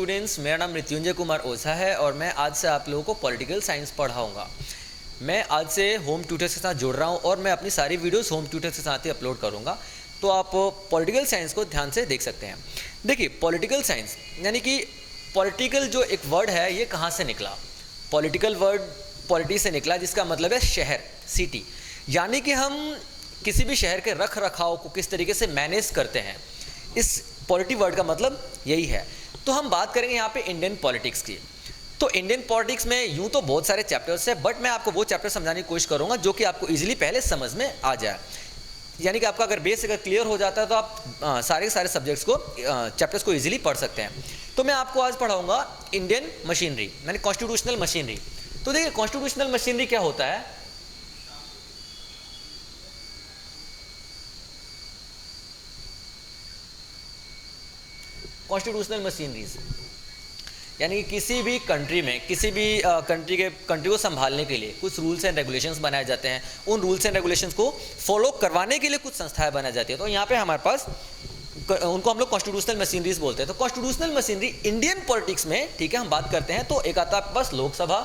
Students, मेरा नाम मृत्युंजय कुमार ओझा है और मैं आज से आप लोगों को पॉलिटिकल साइंस पढ़ाऊंगा। मैं आज से होम ट्यूटर्स के साथ जुड़ रहा हूं और मैं अपनी सारी वीडियोस होम ट्यूटर्स के साथ ही अपलोड करूंगा, तो आप पॉलिटिकल साइंस को ध्यान से देख सकते हैं। देखिए, पॉलिटिकल साइंस यानी कि पॉलिटिकल जो एक वर्ड है ये कहाँ से निकला। पॉलिटिकल वर्ड पॉलिटी से निकला, जिसका मतलब है शहर, सिटी। यानी कि हम किसी भी शहर के रख रखाव को किस तरीके से मैनेज करते हैं, इस पॉलिटी वर्ड का मतलब यही है। तो हम बात करेंगे यहाँ पे इंडियन पॉलिटिक्स की। तो इंडियन पॉलिटिक्स में यूँ तो बहुत सारे चैप्टर्स हैं, बट मैं आपको वो चैप्टर समझाने की कोशिश करूँगा जो कि आपको इजीली पहले समझ में आ जाए। यानी कि आपका अगर बेस अगर क्लियर हो जाता है तो आप सारे के सारे सब्जेक्ट्स को चैप्टर्स को इजीली पढ़ सकते हैं। तो मैं आपको आज पढ़ाऊँगा इंडियन मशीनरी, यानी कॉन्स्टिट्यूशनल मशीनरी। तो देखिए, कॉन्स्टिट्यूशनल मशीनरी क्या होता है। कॉन्स्टिट्यूशनल मशीनरीज यानी कि किसी भी कंट्री में, किसी भी कंट्री को संभालने के लिए कुछ रूल्स एंड रेगुलेशंस बनाए जाते हैं। उन रूल्स एंड रेगुलेशंस को फॉलो करवाने के लिए कुछ संस्थाएं बनाई जाती है। तो यहाँ पे हमारे पास उनको हम लोग कॉन्स्टिट्यूशनल मशीनरीज बोलते हैं। तो कॉन्स्टिट्यूशनल मशीनरी इंडियन पॉलिटिक्स में, ठीक है, हम बात करते हैं तो एक आता है आपके पास लोकसभा,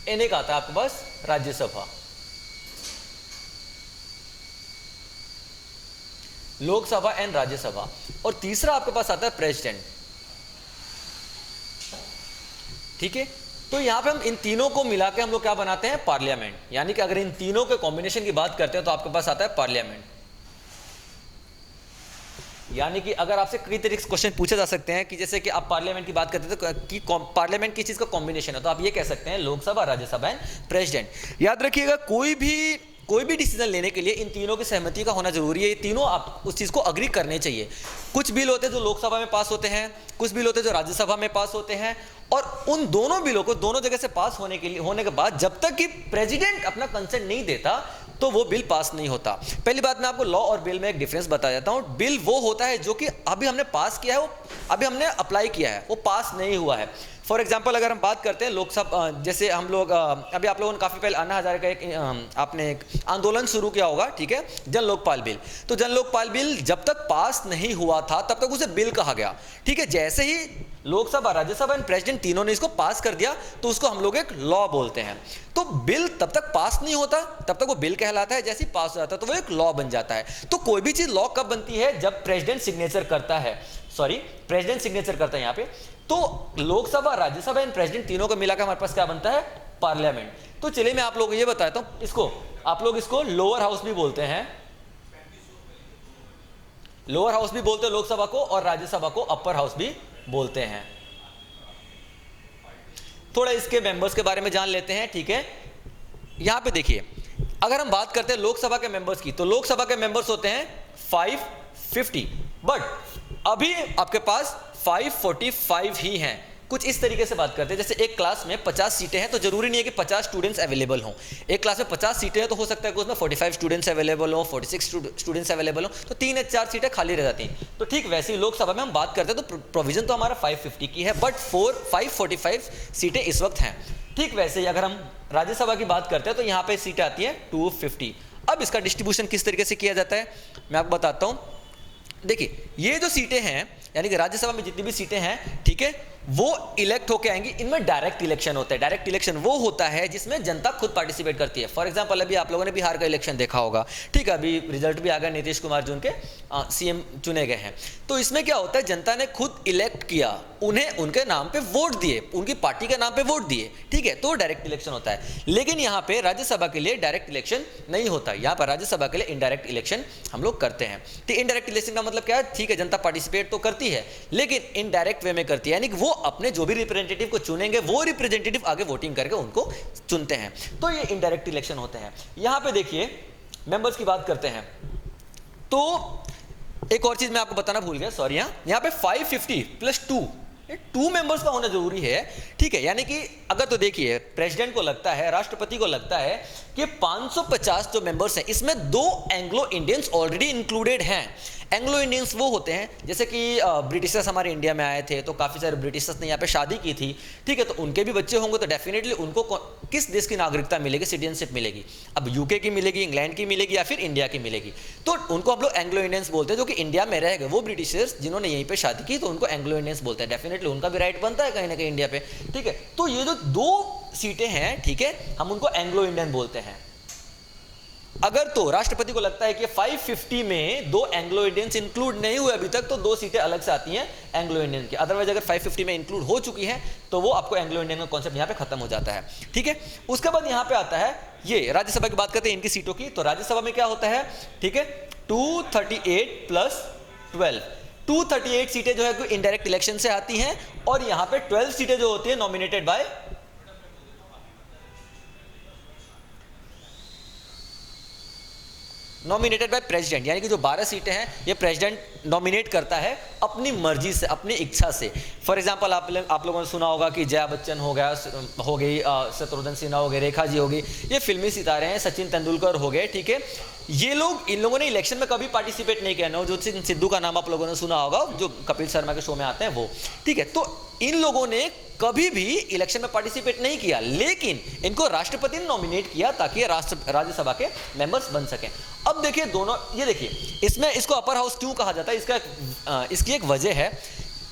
एक आता है आपके पास राज्यसभा। लोकसभा एंड राज्यसभा। और तीसरा आपके पास आता है प्रेसिडेंट। ठीक है, तो यहां पे हम इन तीनों को मिला के हम लोग क्या बनाते हैं, पार्लियामेंट। यानी कि अगर इन तीनों के कॉम्बिनेशन की बात करते हैं तो आपके पास आता है पार्लियामेंट। यानी कि अगर आपसे कई तरीके से क्वेश्चन पूछे जा सकते हैं कि जैसे कि आप पार्लियामेंट की बात करते हैं तो कि पार्लियामेंट किस चीज का कॉम्बिनेशन है, तो आप ये कह सकते हैं लोकसभा, राज्यसभा एंड प्रेसिडेंट। याद रखिएगा, कोई भी डिसीजन लेने के लिए इन तीनों की सहमति का होना जरूरी है। ये तीनों आप उस चीज़ को अग्री करने चाहिए। कुछ बिल होते हैं जो लोकसभा में पास होते हैं, कुछ बिल होते हैं जो राज्यसभा में पास होते हैं, और उन दोनों बिलों को दोनों जगह से पास होने के बाद जब तक कि प्रेसिडेंट अपना कंसेंट नहीं देता तो वो बिल पास नहीं होता। पहली बात, मैं आपको लॉ और बिल में एक डिफरेंस बता देता हूँ। बिल वो होता है जो कि अभी हमने पास किया है, वो अभी हमने अप्लाई किया है, वो पास नहीं हुआ है। फॉर एग्जाम्पल, अगर हम बात करते हैं लोकसभा, जैसे हम लोग अभी आप लोगों ने काफ़ी पहले अन्ना हजारे का आपने एक आंदोलन शुरू किया होगा, ठीक है, जन लोकपाल बिल। तो जन लोकपाल बिल जब तक पास नहीं हुआ था तब तक उसे बिल कहा गया। ठीक है, जैसे ही लोकसभा, राज्यसभा एंड प्रेसिडेंट तीनों ने इसको पास कर दिया तो उसको हम लोग एक लॉ बोलते हैं। तो बिल तब तक पास नहीं होता तब तक वो बिल कहलाता है, जैसे ही पास हो जाता है तो वो एक लॉ बन जाता है। तो कोई भी चीज लॉ कब बनती है, जब प्रेसिडेंट सिग्नेचर करता है। प्रेसिडेंट सिग्नेचर करता है यहाँ पे। तो लोकसभा, राज्यसभा एंड प्रेसिडेंट तीनों को मिलाकर हमारे पास क्या बनता है, पार्लियामेंट। तो चलिए मैं आप लोगों को ये बताता हूं, इसको आप लोग इसको लोअर हाउस भी बोलते हैं। लोअर हाउस भी बोलते हैं लोकसभा को, और राज्यसभा को अपर हाउस भी बोलते हैं। थोड़ा इसके मेंबर्स के बारे में जान लेते हैं। ठीक है, यहां पे देखिए, अगर हम बात करते हैं लोकसभा के मेंबर्स की, तो लोकसभा के मेंबर्स होते हैं 550, बट अभी आपके पास 545 ही हैं। कुछ इस तरीके से बात करते हैं, जैसे एक क्लास में 50 सीटें हैं तो जरूरी नहीं है कि 50 स्टूडेंट्स अवेलेबल हों। एक क्लास में 50 सीटें हैं तो हो सकता है कि उसमें 45 स्टूडेंट्स अवेलेबल हो, 46 स्टूडेंट्स अवेलेबल हो, तो 3 या 4 सीटें खाली रह जाती हैं। तो ठीक वैसे ही लोकसभा में हम बात करते हैं तो प्रोविजन तो हमारा 550 की है, बट 545 सीटें इस वक्त हैं। ठीक वैसे ही अगर हम राज्यसभा की बात करते हैं तो यहाँ पे सीटें आती हैं 250। अब इसका डिस्ट्रीब्यूशन किस तरीके से किया जाता है मैं आपको बताता हूँ। देखिए, ये जो सीटें हैं, यानी कि राज्यसभा में जितनी भी सीटें हैं, ठीक है, वो इलेक्ट होके आएंगी। इनमें डायरेक्ट इलेक्शन होता है। डायरेक्ट इलेक्शन वो होता है जिसमें जनता खुद पार्टिसिपेट करती है। फॉर एग्जांपल, अभी आप लोगों ने बिहार का इलेक्शन देखा होगा, ठीक है, अभी रिजल्ट भी आ गया, नीतीश कुमार जो उनके सीएम चुने गए हैं। तो इसमें क्या होता है, जनता ने खुद इलेक्ट किया, उन्हें उनके नाम पे वोट दिए, उनकी पार्टी के नाम पे वोट दिए, ठीक है, तो डायरेक्ट इलेक्शन होता है। लेकिन यहाँ पे राज्यसभा के लिए डायरेक्ट इलेक्शन नहीं होता। यहाँ पर राज्यसभा के लिए इनडायरेक्ट इलेक्शन हम लोग करते हैं। तो इनडायरेक्ट इलेक्शन का मतलब क्या है, ठीक है, जनता पार्टिसिपेट तो करती है लेकिन इनडायरेक्ट वे में करती है, यानी कि वो अपने जो भी रिप्रेजेंटेटिव को चुनेंगे वो रिप्रेजेंटेटिव आगे वोटिंग करके उनको चुनते हैं। तो ये इनडायरेक्ट इलेक्शन होते हैं। यहां पे देखिए, मेंबर्स की बात करते हैं तो एक और चीज मैं आपको बताना भूल गया, सॉरी। यहां पे 550 प्लस 2 मेंबर्स का होना जरूरी है, ठीक है। यानी कि अगर तो देखिए, प्रेसिडेंट को लगता है, राष्ट्रपति को लगता है कि 550 जो मेंबर्स हैं इसमें 2 एंग्लो इंडियंस ऑलरेडी इंक्लूडेड हैं। एंग्लो इंडियंस वो होते हैं जैसे कि ब्रिटिशर्स हमारे इंडिया में आए थे, तो काफ़ी सारे ब्रिटिशर्स ने यहाँ पे शादी की थी, ठीक है, तो उनके भी बच्चे होंगे, तो डेफिनेटली उनको किस देश की नागरिकता मिलेगी, सिटीजनशिप मिलेगी। अब यूके की मिलेगी, इंग्लैंड की मिलेगी या फिर इंडिया की मिलेगी, तो उनको हम लोग एंग्लो इंडियंस बोलते हैं। जो कि इंडिया में रह गए वो ब्रिटिशर्स जिन्होंने यहीं पे शादी की, तो उनको एंग्लो इंडियंस बोलते हैं। डेफिनेटली उनका भी राइट बनता है कहीं ना कहीं इंडिया पे, ठीक है। तो ये जो 2 सीटें हैं, ठीक है, हम उनको एंग्लो इंडियन बोलते हैं। अगर तो राष्ट्रपति को लगता है कि 550 में 2 एंग्लो इंडियंस इंक्लूड नहीं हुए अभी तक, तो 2 सीटें अलग से आती हैं एंग्लो इंडियन की। अदरवाइज अगर 550 में इंक्लूड हो चुकी हैं तो वो आपको एंग्लो इंडियन का कॉन्सेप्ट यहाँ पे खत्म हो जाता है, ठीक है। उसके बाद यहाँ पे आता है ये राज्यसभा की बात करते हैं इनकी सीटों की। तो राज्यसभा में क्या होता है, ठीक है, 238 प्लस 12, 238 सीटें जो है इनडायरेक्ट इलेक्शन से आती हैं, और यहाँ पे 12 सीटें जो होती है नॉमिनेटेड बाय प्रेसिडेंट, यानी कि जो 12 सीटें हैं ये प्रेसिडेंट नॉमिनेट करता है अपनी मर्जी से, अपनी इच्छा से। फॉर एग्जांपल आप लोगों ने सुना होगा कि जया बच्चन हो गई, शत्रुघ्न सिन्हा हो गए, रेखा जी हो गई, ये फिल्मी सितारे हैं, सचिन तेंदुलकर हो गए, ठीक है। ये लोग, इन लोगों ने इलेक्शन में कभी पार्टिसिपेट नहीं किया। नवजोत सिंह सिद्धू का नाम आप लोगों ने सुना होगा, जो कपिल शर्मा के शो में आते हैं वो, ठीक है। तो इन लोगों ने कभी भी इलेक्शन में पार्टिसिपेट नहीं किया, लेकिन इनको राष्ट्रपति ने नॉमिनेट किया ताकि राज्यसभा के मेंबर्स बन सकें। अब देखिए दोनों, ये देखिए इसमें इसको अपर हाउस क्यों कहा जाता है, इसकी एक वजह है।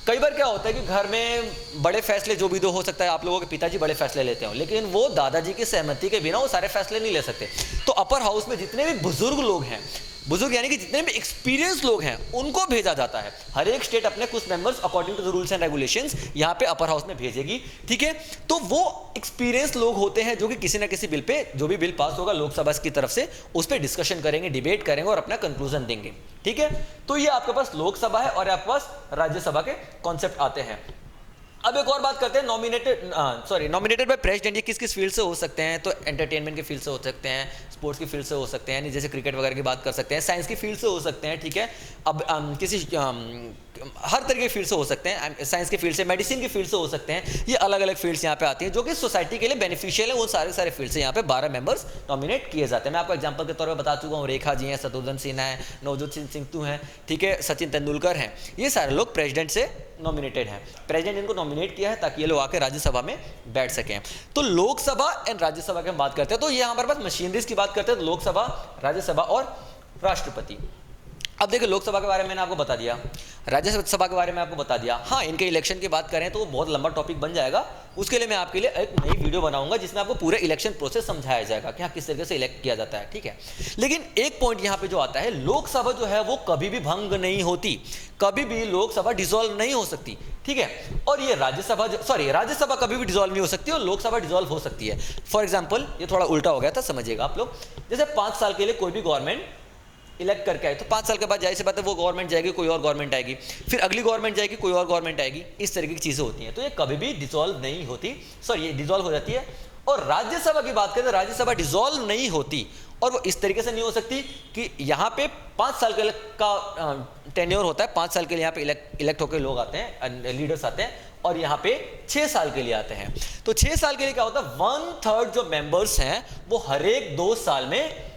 कई बार क्या होता है कि घर में बड़े फैसले जो भी दो हो सकता है, आप लोगों के पिताजी बड़े फैसले लेते हो, लेकिन वो दादाजी की सहमति के बिना वो सारे फैसले नहीं ले सकते। तो अपर हाउस में जितने भी बुजुर्ग लोग हैं, बुजुर्ग यानी कि जितने भी एक्सपीरियंस लोग हैं, उनको भेजा जाता है। हर एक स्टेट अपने कुछ members according to the rules and regulations यहाँ पे अपर हाउस में भेजेगी, ठीक है। तो वो एक्सपीरियंस लोग होते हैं जो कि किसी ना किसी बिल पे, जो भी बिल पास होगा लोकसभा की तरफ से, उस पर डिस्कशन करेंगे, डिबेट करेंगे और अपना कंक्लूजन देंगे, ठीक है। तो ये आपके पास लोकसभा है और आपके पास राज्यसभा के कॉन्सेप्ट आते हैं। अब एक और बात करते हैं, नॉमिनेटेड बाय प्रेसिडेंट, ये किस किस फील्ड से हो सकते हैं। तो एंटरटेनमेंट की फील्ड से हो सकते हैं, स्पोर्ट्स की फील्ड से हो सकते हैं, जैसे क्रिकेट वगैरह की बात कर सकते हैं, साइंस की फील्ड से हो सकते हैं, ठीक है। अब हर तरह के फील्ड से हो सकते हैं, साइंस की फील्ड से, मेडिसिन की फील्ड से हो सकते हैं। ये अलग अलग फील्ड्स यहाँ पे आती हैं जो कि सोसाइटी के लिए बेनिफिशियल है। वो सारे फील्ड से यहाँ पे 12 मेंबर्स नॉमिनेट किए जाते हैं। मैं आपको एग्जांपल के तौर पर बता चुका हूँ, रेखा जी हैं, शत्रुघ्न सिन्हा है, नवजोत सिंह सिद्धू हैं, ठीक है, सचिन तेंदुलकर हैं, ये सारे लोग प्रेसिडेंट से नॉमिनेटेड हैं। प्रेसिडेंट इनको नॉमिनेट किया है ताकि ये लोग आके राज्यसभा में बैठ सकें। तो लोकसभा एंड राज्यसभा की हम बात करते हैं, तो ये हमारे पास मशीनरीज की बात करते हैं, तो लोकसभा, राज्यसभा और राष्ट्रपति। अब देखिए लोकसभा के बारे में मैंने आपको बता दिया, राज्यसभा के बारे में आपको बता दिया। हाँ, इनके इलेक्शन की बात करें तो वो बहुत लंबा टॉपिक बन जाएगा, उसके लिए मैं आपके लिए एक नई वीडियो बनाऊंगा जिसमें आपको पूरे इलेक्शन प्रोसेस समझाया जाएगा कि हाँ किस तरीके से इलेक्ट किया जाता है, ठीक है। लेकिन एक पॉइंट यहाँ पे जो आता है, लोकसभा जो है वो कभी भी भंग नहीं होती, कभी भी लोकसभा डिसॉल्व नहीं हो सकती, ठीक है। और ये राज्यसभा कभी भी डिसॉल्व नहीं हो सकती और लोकसभा डिसॉल्व हो सकती है। फॉर एग्जाम्पल, ये थोड़ा उल्टा हो गया था, समझिएगा आप लोग। जैसे 5 साल के लिए कोई भी गवर्नमेंट इलेक्ट करके आए, तो 5 साल के बाद जाहिर सी बात है वो गवर्नमेंट जाएगी, कोई और गवर्नमेंट आएगी, फिर अगली गवर्नमेंट जाएगी, कोई और गवर्नमेंट आएगी, इस तरीके की चीज़ें होती हैं। तो ये कभी भी डिसॉल्व नहीं होती, ये डिसॉल्व हो जाती है। और राज्यसभा की बात करें तो राज्यसभा डिसॉल्व नहीं होती, और वो इस तरीके से नहीं हो सकती कि यहाँ पे 5 साल का टेन्योर होता है, 5 साल के लिए यहाँ पे इलेक्ट होकर लोग आते हैं, लीडर्स आते हैं, और यहाँ पे 6 साल के लिए आते हैं। तो 6 साल के लिए क्या होता है, 1/3 जो मेंबर्स हैं वो हर एक 2 साल में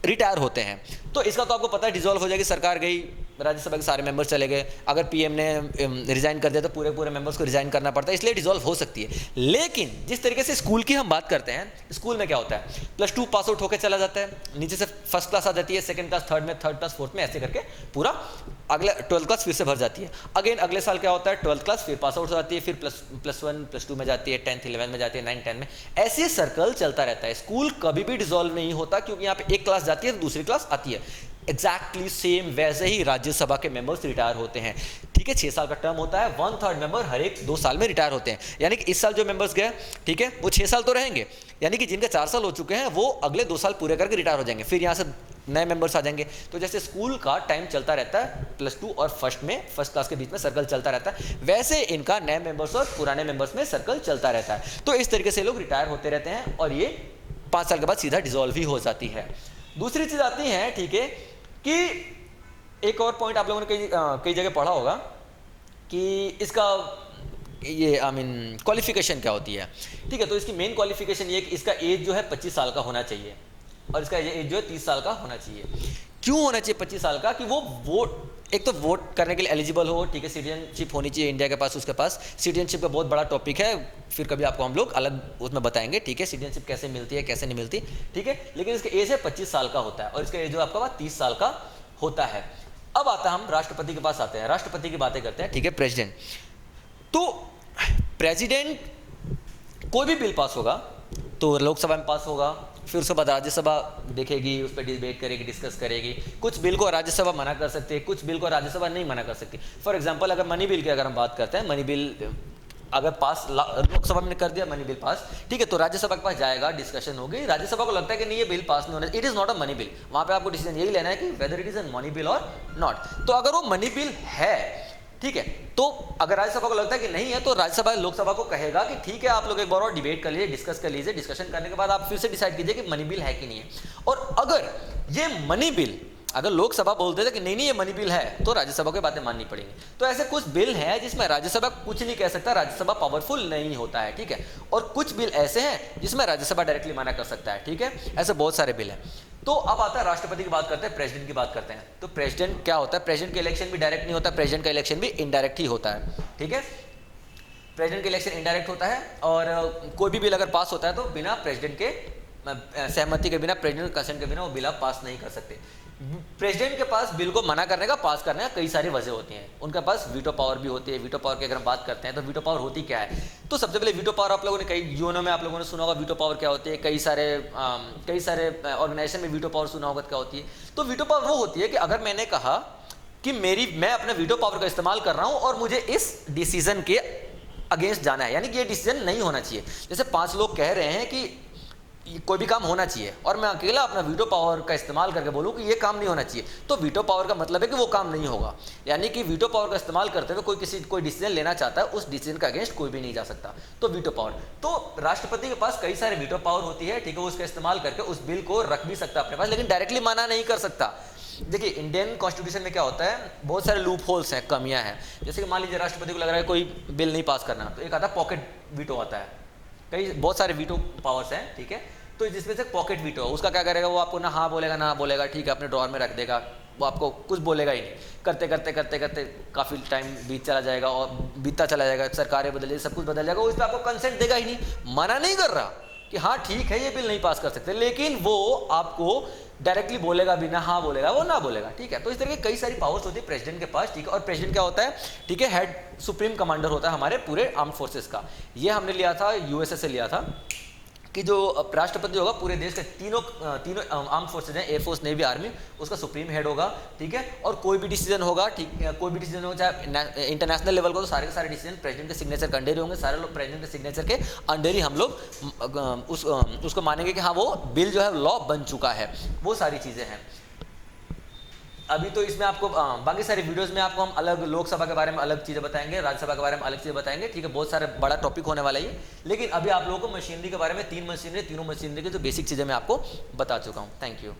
रिटायर होते हैं। तो इसका तो आपको पता है, डिसॉल्व हो जाएगी, सरकार गई, राज्यसभा के सारे मेंबर्स चले गए, अगर पीएम ने रिजाइन कर दिया तो पूरे मेंबर्स को रिजाइन करना पड़ता है, इसलिए डिसॉल्व हो सकती है। लेकिन जिस तरीके से स्कूल की हम बात करते हैं, स्कूल में क्या होता है, +2 पास आउट होकर चला जाता है, नीचे से फर्स्ट क्लास आ जाती है, सेकंड क्लास, थर्ड में, थर्ड क्लास, फोर्थ में, ऐसे करके पूरा अगले 12th क्लास फिर से भर जाती है। अगेन अगले साल क्या होता है, 12th क्लास फिर पास आउट हो जाती है, फिर +1 +2 में जाती है, 10th 11 में जाती है, 9 10 में, ऐसे सर्कल चलता रहता है। स्कूल कभी भी डिसॉल्व नहीं होता, क्योंकि यहाँ पे एक क्लास जाती है तो दूसरी क्लास आती है। एग्जैक्टली सेम वैसे ही राज्यसभा के मेंबर्स रिटायर होते हैं, ठीक है। 6 साल का टर्म होता है, 1/3 मेंबर हर एक 2 साल में रिटायर होते हैं। यानी कि इस साल जो मेंबर्स गए, ठीक है, वो 6 साल तो रहेंगे, यानी कि जिनके 4 साल हो चुके हैं वो अगले 2 साल पूरे करके रिटायर हो जाएंगे, फिर यहाँ से नए मेंबर्स आ जाएंगे। तो जैसे स्कूल का टाइम चलता रहता है, +2 और फर्स्ट क्लास के बीच में सर्कल चलता रहता है, वैसे इनका नए मेंबर्स और पुराने मेंबर्स में सर्कल चलता रहता है। तो इस तरीके से लोग रिटायर होते रहते हैं, और ये 5 साल के बाद सीधा डिसॉल्व ही हो जाती है। दूसरी चीज आती है, ठीक है, कि एक और पॉइंट आप लोगों ने कई जगह पढ़ा होगा कि इसका ये क्वालिफिकेशन क्या होती है, ठीक है। तो इसकी मेन क्वालिफिकेशन ये कि इसका एज जो है 25 साल का होना चाहिए, और इसका एज जो है 30 साल का होना चाहिए। क्यों होना चाहिए 25 साल का, कि वो वोट एक तो वोट करने के लिए एलिजिबल हो, ठीक है, सिटीजनशिप होनी चाहिए इंडिया के पास, उसके पास सिटीजनशिप का बहुत बड़ा टॉपिक है, फिर कभी आपको हम लोग अलग उसमें बताएंगे, ठीक है, सिटीजनशिप कैसे मिलती है कैसे नहीं मिलती, ठीक है। लेकिन इसका एज है 25 साल का होता है और इसका एज जो आपका 30 साल का होता है। अब आता हम राष्ट्रपति के पास आते हैं, राष्ट्रपति की बातें करते हैं, ठीक है। प्रेसिडेंट, तो प्रेसिडेंट कोई भी बिल पास होगा तो लोकसभा में पास होगा, फिर उसके बाद राज्यसभा देखेगी, उस पर डिबेट करेगी, डिस्कस करेगी। कुछ बिल को राज्यसभा मना कर सकती है, कुछ बिल को राज्यसभा नहीं मना कर सकती। फॉर एग्जांपल अगर मनी बिल की अगर हम बात करते हैं, मनी बिल अगर पास लोकसभा में कर दिया मनी बिल पास, ठीक है, तो राज्यसभा के पास जाएगा, डिस्कशन होगी, राज्यसभा को लगता है कि नहीं ये बिल पास नहीं होना, it is not a money bill, वहां पे आपको डिसीजन यही लेना है कि whether it is a money bill और नॉट। तो अगर वो मनी बिल है, ठीक है, तो अगर राज्यसभा को लगता है कि नहीं है तो राज्यसभा लोकसभा को कहेगा कि ठीक है आप लोग एक बार और डिबेट कर लीजिए, डिस्कस कर लीजिए, डिस्कशन करने के बाद आप फिर से डिसाइड कीजिए कि मनी बिल है कि नहीं है। और अगर ये मनी बिल, अगर लोकसभा बोलते थे कि नहीं नहीं ये मनी बिल है, तो राज्यसभा की बातें माननी पड़ेंगी। तो ऐसे कुछ बिल हैं जिसमें राज्यसभा कुछ नहीं कह सकता, राज्यसभा पावरफुल नहीं होता है, ठीक है। और कुछ बिल ऐसे हैं जिसमें राज्यसभा डायरेक्टली मना कर सकता है, ठीक है, ऐसे बहुत सारे बिल हैं। तो अब आता है राष्ट्रपति की बात करते हैं, प्रेसिडेंट की बात करते हैं। तो प्रेसिडेंट क्या होता है, प्रेसिडेंट का इलेक्शन भी डायरेक्ट नहीं होता, प्रेसिडेंट का इलेक्शन भी इनडायरेक्ट ही होता है, ठीक है। प्रेसिडेंट का इलेक्शन इनडायरेक्ट होता है और कोई भी बिल अगर पास होता है तो बिना प्रेसिडेंट के सहमति के बिना, प्रेसिडेंट कंसेंट के बिना वो बिल आप पास नहीं कर सकते। प्रेसिडेंट के पास बिल को मना करने का, पास करने का कई सारी वजह होती हैं, उनके पास वीटो पावर भी होती है। वीटो पावर की अगर हम बात करते हैं तो वीटो पावर होती क्या है, तो सबसे पहले वीटो पावर आप लोगों ने कई यूएनओ में आप लोगों ने सुना होगा वीटो पावर क्या होती है, कई सारे ऑर्गेनाइजेशन में वीटो पावर सुना होगा क्या होती है। तो वीटो पावर वो होती है कि अगर मैंने कहा कि मैं अपने वीटो पावर का इस्तेमाल कर रहा हूं और मुझे इस डिसीजन के अगेंस्ट जाना है, यानी कि ये डिसीजन नहीं होना चाहिए। जैसे 5 लोग कह रहे हैं कि कोई भी काम होना चाहिए और मैं अकेला अपना वीटो पावर का इस्तेमाल करके बोलूं कि ये काम नहीं होना चाहिए, तो वीटो पावर का मतलब है कि वो काम नहीं होगा। यानी कि वीटो पावर का इस्तेमाल करते हुए कोई डिसीजन लेना चाहता है, उस डिसीजन का अगेंस्ट कोई भी नहीं जा सकता, तो वीटो पावर। तो राष्ट्रपति के पास कई सारे वीटो पावर होती है, ठीक है, वो उसका इस्तेमाल करके उस बिल को रख भी सकता है अपने पास, लेकिन डायरेक्टली मना नहीं कर सकता। देखिए इंडियन कॉन्स्टिट्यूशन में क्या होता है, बहुत सारे लूप होल्स हैं, कमियां हैं। जैसे कि मान लीजिए राष्ट्रपति को लग रहा है कोई बिल नहीं पास करना, तो एक आता है पॉकेट वीटो आता है, बहुत सारे वीटो पावर्स हैं, ठीक है। तो जिसमें से पॉकेट वीटो, उसका क्या करेगा, वो आपको ना हाँ बोलेगा ना बोलेगा, ठीक है, अपने ड्रॉअर में रख देगा, वो आपको कुछ बोलेगा ही नहीं। करते करते करते करते काफ़ी टाइम चला जाएगा और बीतता चला जाएगा, सरकारें बदल जाएगी, सब कुछ बदल जाएगा, वो इस पर आपको कंसेंट देगा ही नहीं। मना नहीं कर रहा कि हाँ ठीक है ये बिल नहीं पास कर सकते, लेकिन वो आपको डायरेक्टली बोलेगा भी ना, हाँ बोलेगा वो ना बोलेगा, ठीक है। तो इस तरह की कई सारी पावर्स होती है प्रेसिडेंट के पास, ठीक है। और प्रेसिडेंट क्या होता है, ठीक है, हेड सुप्रीम कमांडर होता है हमारे पूरे आर्म फोर्सेस का। ये हमने लिया था यूएसए से लिया था कि जो राष्ट्रपति होगा पूरे देश के तीनों आर्म फोर्सेज हैं, एयरफोर्स, नेवी, आर्मी, उसका सुप्रीम हेड होगा, ठीक है। और कोई भी डिसीजन होगा, ठीक है, कोई भी डिसीजन होगा चाहे इंटरनेशनल लेवल को, तो सारे के सारे डिसीजन प्रेसिडेंट के सिग्नेचर के अंडर ही होंगे, सारे लोग प्रेसिडेंट के सिग्नेचर के अंडर ही हम लोग उसको मानेंगे कि हाँ वो बिल जो है लॉ बन चुका है। वो सारी चीज़ें हैं। अभी तो इसमें आपको बाकी सारी वीडियोस में आपको हम अलग लोकसभा के बारे में अलग चीज़ें बताएंगे, राज्यसभा के बारे में अलग चीज़ें बताएंगे, ठीक है, बहुत सारे बड़ा टॉपिक होने वाला है। लेकिन अभी आप लोगों को मशीनरी के बारे में तीनों मशीनरी की जो बेसिक चीज़ें मैं आपको बता चुका हूँ। Thank you.